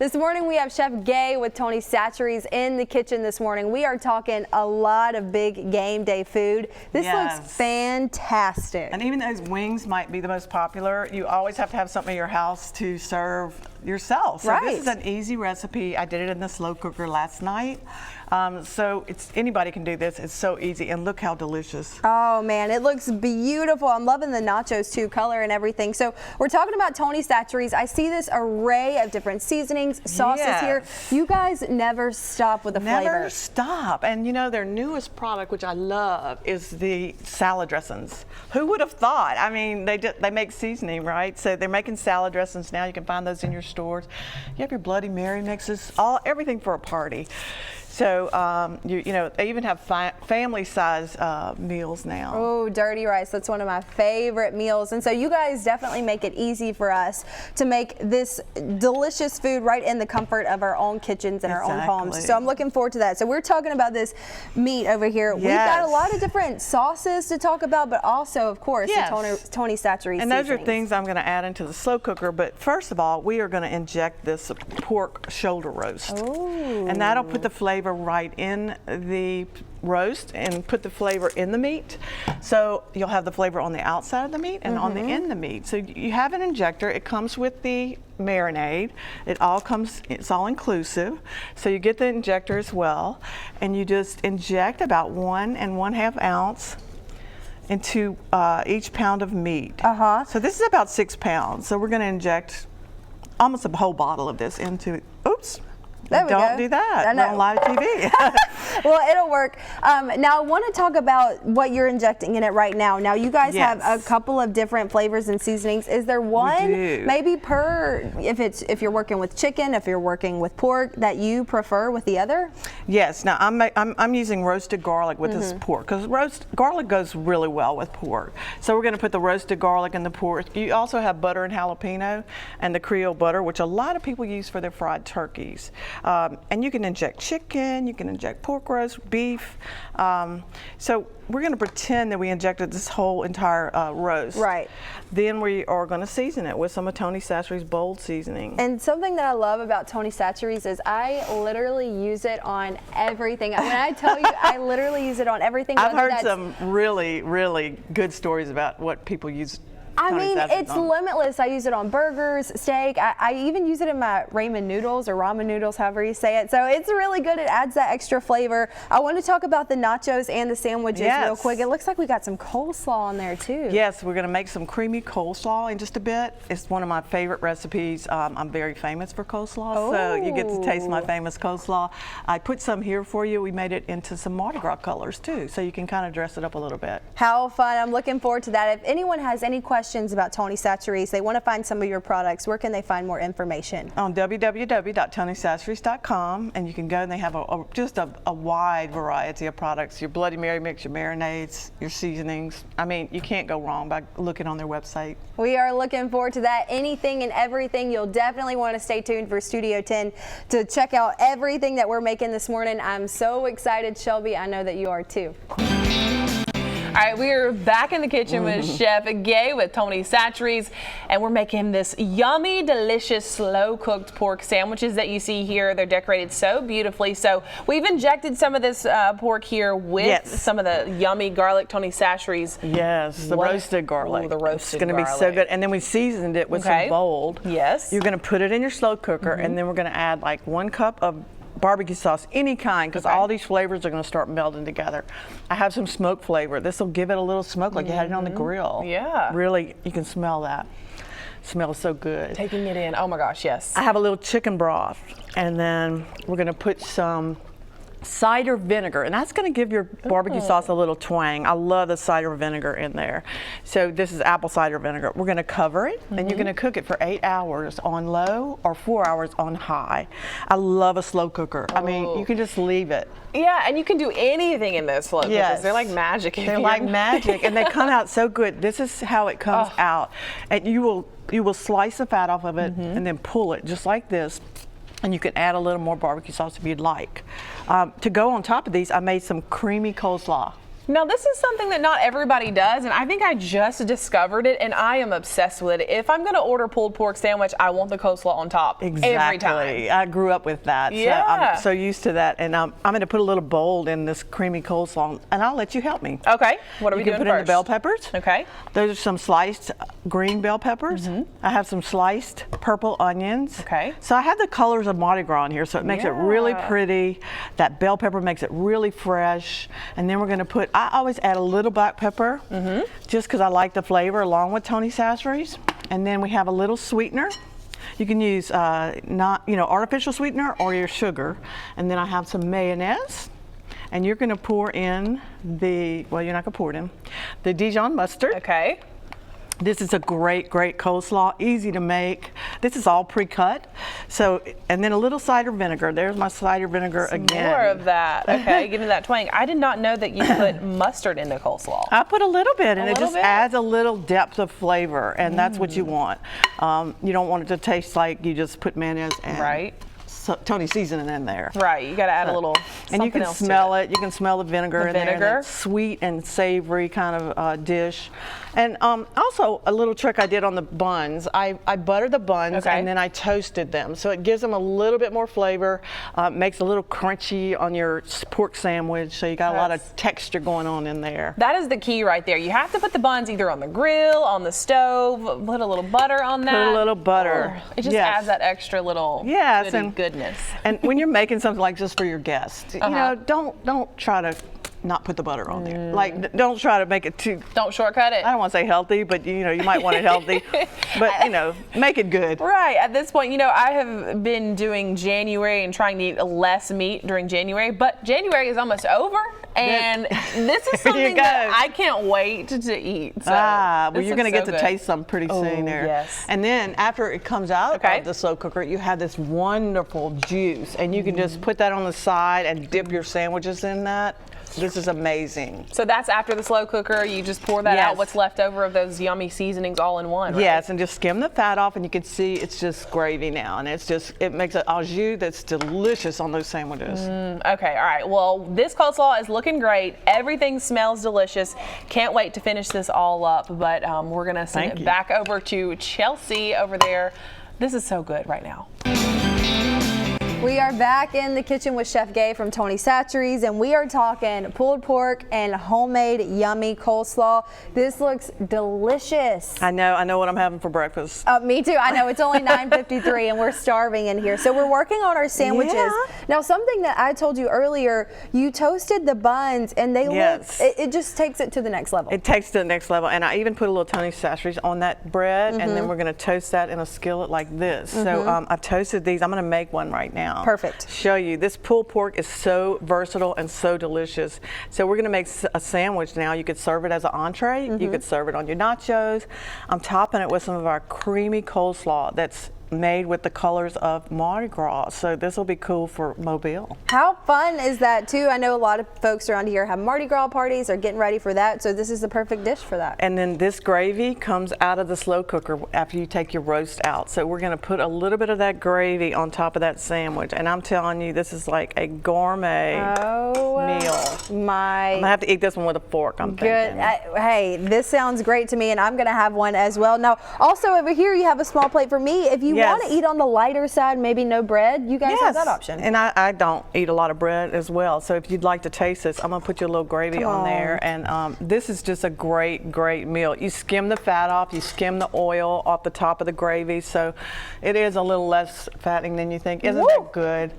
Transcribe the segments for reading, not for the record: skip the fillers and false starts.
This morning we have Chef Gay with Tony Chachere's in the kitchen this morning. We are talking a lot of big game day food. This looks fantastic. And even those wings might be the most popular, you always have to have something in your house to serve yourself. So this is an easy recipe. I did it in the slow cooker last night. So anybody can do this. It's so easy, and look how delicious. Oh man, it looks beautiful. I'm loving the nachos too, color and everything. So we're talking about Tony Chachere's. I see this array of different seasonings, sauces here. You guys never stop with the flavor. Never stop. And you know, their newest product, which I love, is the salad dressings. Who would have thought? I mean, they make seasoning, right? So they're making salad dressings now. You can find those in your stores. You have your Bloody Mary mixes, everything for a party. So, you know, they even have family-size meals now. Oh, dirty rice. That's one of my favorite meals. And so you guys definitely make it easy for us to make this delicious food right in the comfort of our own kitchens and our own homes. So I'm looking forward to that. So we're talking about this meat over here. We've got a lot of different sauces to talk about, but also, of course, the Tony Chachere's And those are things I'm going to add into the slow cooker. But first of all, we are going to inject this pork shoulder roast. Ooh. And that'll put the flavor right in the roast and put the flavor in the meat. So you'll have the flavor on the outside of the meat and on the end of the meat. So you have an injector. It comes with the marinade. It's all inclusive. So you get the injector as well, and you just inject about 1 1/2 ounce into each pound of meat. So this is about 6 pounds. So we're going to inject almost a whole bottle of this into, Don't do that. We're on live TV. Well, it'll work. Now, I want to talk about what you're injecting in it right now. Now, you guys have a couple of different flavors and seasonings. Is there one, maybe per, if you're working with chicken, if you're working with pork, that you prefer with the other? Yes. Now, I'm using roasted garlic with this pork because garlic goes really well with pork. So we're going to put the roasted garlic in the pork. You also have butter and jalapeno and the Creole butter, which a lot of people use for their fried turkeys. And you can inject chicken, you can inject pork roast, beef. So we're going to pretend that we injected this whole entire roast. Right. Then we are going to season it with some of Tony Chachere's bold seasoning. And something that I love about Tony Chachere's is I literally use it on everything. When I tell you, I literally use it on everything. I've heard some really, really good stories about what people use. I mean, it's limitless. I use it on burgers, steak. I even use it in my ramen noodles or ramen noodles, however you say it. So it's really good. It adds that extra flavor. I want to talk about the nachos and the sandwiches real quick. It looks like we got some coleslaw on there too. Yes, we're going to make some creamy coleslaw in just a bit. It's one of my favorite recipes. I'm very famous for coleslaw, so you get to taste my famous coleslaw. I put some here for you. We made it into some Mardi Gras colors too, so you can kind of dress it up a little bit. How fun. I'm looking forward to that. If anyone has any questions about Tony Chachere's, they want to find some of your products, where can they find more information? On www.tonychacheres.com, and you can go and they have just a wide variety of products. Your Bloody Mary mix, your marinades, your seasonings. I mean, you can't go wrong by looking on their website. We are looking forward to that. Anything and everything. You'll definitely want to stay tuned for Studio 10 to check out everything that we're making this morning. I'm so excited, Shelby. I know that you are too. All right, we are back in the kitchen with Chef Gay with Tony Chachere's, and we're making this yummy, delicious, slow-cooked pork sandwiches that you see here. They're decorated so beautifully. So we've injected some of this pork here with some of the yummy garlic Tony Chachere's. Yes, the roasted garlic. Ooh, the roasted garlic. It's going to be so good. And then we seasoned it with some bold. Yes. You're going to put it in your slow cooker, and then we're going to add like 1 cup of barbecue sauce, any kind, because all these flavors are going to start melding together. I have some smoke flavor. This will give it a little smoke like you had it on the grill. Yeah. Really, you can smell that. It smells so good. Taking it in. Oh my gosh, yes. I have a little chicken broth, and then we're going to put some cider vinegar, and that's going to give your barbecue sauce a little twang. I love the cider vinegar in there. So this is apple cider vinegar. We're going to cover it, and you're going to cook it for 8 hours on low or 4 hours on high. I love a slow cooker. I mean, you can just leave it. Yeah, and you can do anything in those slow cookers. They're like magic. They're like magic, and they come out so good. This is how it comes out, and you will slice the fat off of it and then pull it just like this. And you can add a little more barbecue sauce if you'd like. To go on top of these, I made some creamy coleslaw. Now this is something that not everybody does, and I think I just discovered it, and I am obsessed with it. If I'm going to order pulled pork sandwich, I want the coleslaw on top every time. I grew up with that, Yeah. so I'm so used to that. And I'm going to put a little bowl in this creamy coleslaw, and I'll let you help me. Okay, what are we doing You can put first? in the bell peppers. Okay. Those are some sliced green bell peppers. I have some sliced purple onions. Okay. So I have the colors of Mardi Gras in here, so it makes it really pretty. That bell pepper makes it really fresh. And then we're going to put, I always add a little black pepper, just because I like the flavor, along with Tony Chachere's. And then we have a little sweetener. You can use artificial sweetener or your sugar. And then I have some mayonnaise. And you're going to pour in you're not going to pour it in, the Dijon mustard. Okay. This is a great, great coleslaw, easy to make. This is all pre-cut. So, and then a little cider vinegar. There's my cider vinegar again. More of that. Okay, give me that twang. I did not know that you put mustard into coleslaw. I put a little bit, and it just bit? adds a little depth of flavor, and that's what you want. You don't want it to taste like you just put mayonnaise and Tony seasoning in there. Right, you got to add a little and you can else smell it. You can smell the vinegar in there. Vinegar. That sweet and savory kind of dish. And also a little trick I did on the buns. I buttered the buns and then I toasted them. So it gives them a little bit more flavor, makes a little crunchy on your pork sandwich. So you got a lot of texture going on in there. That is the key right there. You have to put the buns either on the grill, on the stove, put a little butter on that. Put a little butter. It just adds that extra little goodness. And when you're making something like just for your guests, you know, don't try to not put the butter on there. Like, don't try to make it too. Don't shortcut it. I don't want to say healthy, but you know, you might want it healthy. But you know, make it good. Right. At this point, you know, I have been doing January and trying to eat less meat during January, but January is almost over, and this is something that I can't wait to eat. So well, you're going to get to taste some pretty soon there. Yes. And then after it comes out of the slow cooker, you have this wonderful juice, and you can just put that on the side and dip your sandwiches in that. This is amazing. So that's after the slow cooker. You just pour that out, what's left over of those yummy seasonings all in one, right? Yes, and just skim the fat off, and you can see it's just gravy now. And it's just, it makes an au jus that's delicious on those sandwiches. Okay, all right. Well, this coleslaw is looking great. Everything smells delicious. Can't wait to finish this all up. But we're going to send it back over to Chelsea over there. This is so good right now. We are back in the kitchen with Chef Gay from Tony Chachere's, and we are talking pulled pork and homemade yummy coleslaw. This looks delicious. I know what I'm having for breakfast. Me too. I know it's only 9:53 and we're starving in here. So we're working on our sandwiches. Now, something that I told you earlier, you toasted the buns and they look, it just takes it to the next level. It takes it to the next level, and I even put a little Tony Chachere's on that bread, and then we're going to toast that in a skillet like this. So I've toasted these. I'm going to make one right now. Perfect. Show you. This pulled pork is so versatile and so delicious. So we're going to make a sandwich now. You could serve it as an entree. You could serve it on your nachos. I'm topping it with some of our creamy coleslaw that's made with the colors of Mardi Gras. So this will be cool for Mobile. How fun is that too? I know a lot of folks around here have Mardi Gras parties or getting ready for that. So this is the perfect dish for that. And then this gravy comes out of the slow cooker after you take your roast out. So we're going to put a little bit of that gravy on top of that sandwich. And I'm telling you, this is like a gourmet meal. I'm going to have to eat this one with a fork, I'm thinking. Hey, this sounds great to me, and I'm going to have one as well. Now, also over here, you have a small plate for me. If you want to eat on the lighter side, maybe no bread, you guys have that option. And I don't eat a lot of bread as well. So if you'd like to taste this, I'm going to put you a little gravy on there. And this is just a great, great meal. You skim the fat off, you skim the oil off the top of the gravy. So it is a little less fattening than you think. Isn't that good?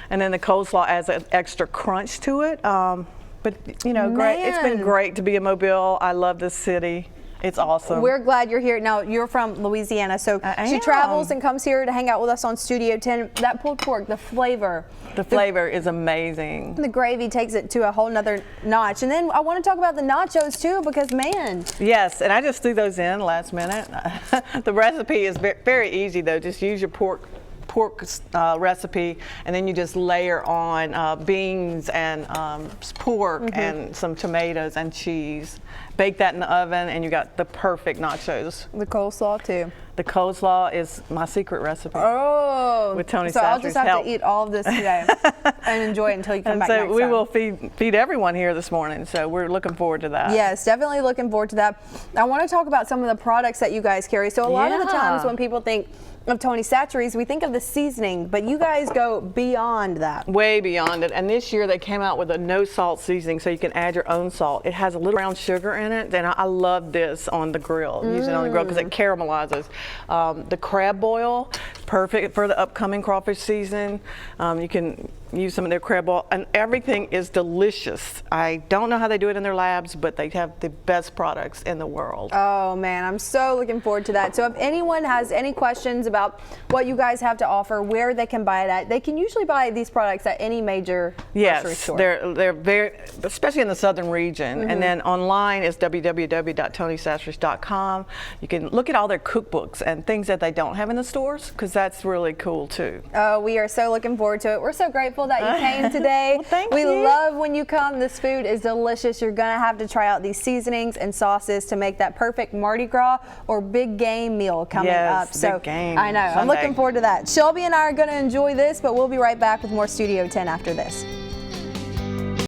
And then the coleslaw adds an extra crunch to it. But, you know, great. It's been great to be in Mobile. I love this city. It's awesome. We're glad you're here. Now, you're from Louisiana, so she travels and comes here to hang out with us on Studio 10. That pulled pork, the flavor. The flavor is amazing. The gravy takes it to a whole nother notch. And then I want to talk about the nachos too, because man. Yes, and I just threw those in last minute. The recipe is very easy though. Just use your pork pork recipe, and then you just layer on beans and pork and some tomatoes and cheese. Bake that in the oven, and you got the perfect nachos. The coleslaw too. The coleslaw is my secret recipe. Oh, with Tony so I'll just have help. to eat all of this today and enjoy it until you come And back so next we time. will feed everyone here this morning. So we're looking forward to that. Yes, definitely looking forward to that. I want to talk about some of the products that you guys carry. So a lot of the times when people think of Tony Chachere's, we think of the seasoning, but you guys go beyond that. Way beyond it. And this year they came out with a no salt seasoning, so you can add your own salt. It has a little brown sugar in it, and I love this on the grill. Use it on the grill because it caramelizes. The crab boil, perfect for the upcoming crawfish season. You can use some of their crab boil, and everything is delicious. I don't know how they do it in their labs, but they have the best products in the world. Oh man, I'm so looking forward to that. So if anyone has any questions about what you guys have to offer, where they can buy it at, they can usually buy these products at any major grocery store. They're very, especially in the southern region. And then online is www.tonychachere's.com. You can look at all their cookbooks and things that they don't have in the stores, because that's really cool too. Oh, we are so looking forward to it. We're so grateful that you came today. Well, thank we you. love when you come. This food is delicious. You're gonna have to try out these seasonings and sauces to make that perfect Mardi Gras or big game meal coming up. Yes, big game I know. I'm Sunday. looking forward to that. Shelby and I are gonna enjoy this, but we'll be right back with more Studio 10 after this.